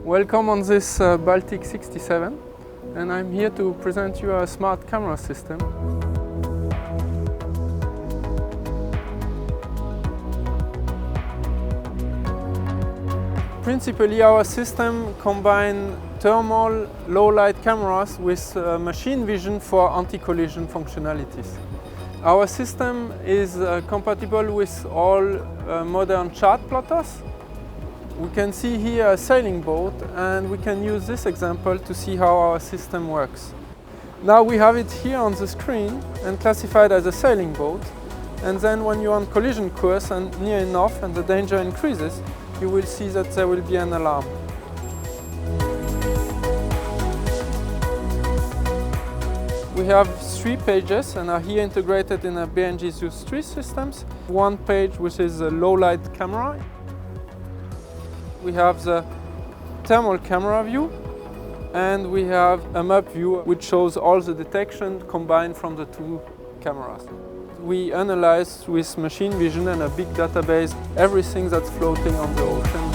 Welcome on this Baltic 67, and I'm here to present you a smart camera system. Principally, our system combines thermal low-light cameras with machine vision for anti-collision functionalities. Our system is compatible with all modern chart plotters. We can see here a sailing boat, and we can use this example to see how our system works. Now we have it here on the screen and classified as a sailing boat, and then when you're on collision course and near enough and the danger increases, you will see that there will be an alarm. We have 3 pages and are here integrated in a BNG Zeus 3 systems. One page which is a low light camera. We have the thermal camera view, and we have a map view which shows all the detection combined from the 2 cameras. We analyze with machine vision and a big database everything that's floating on the ocean.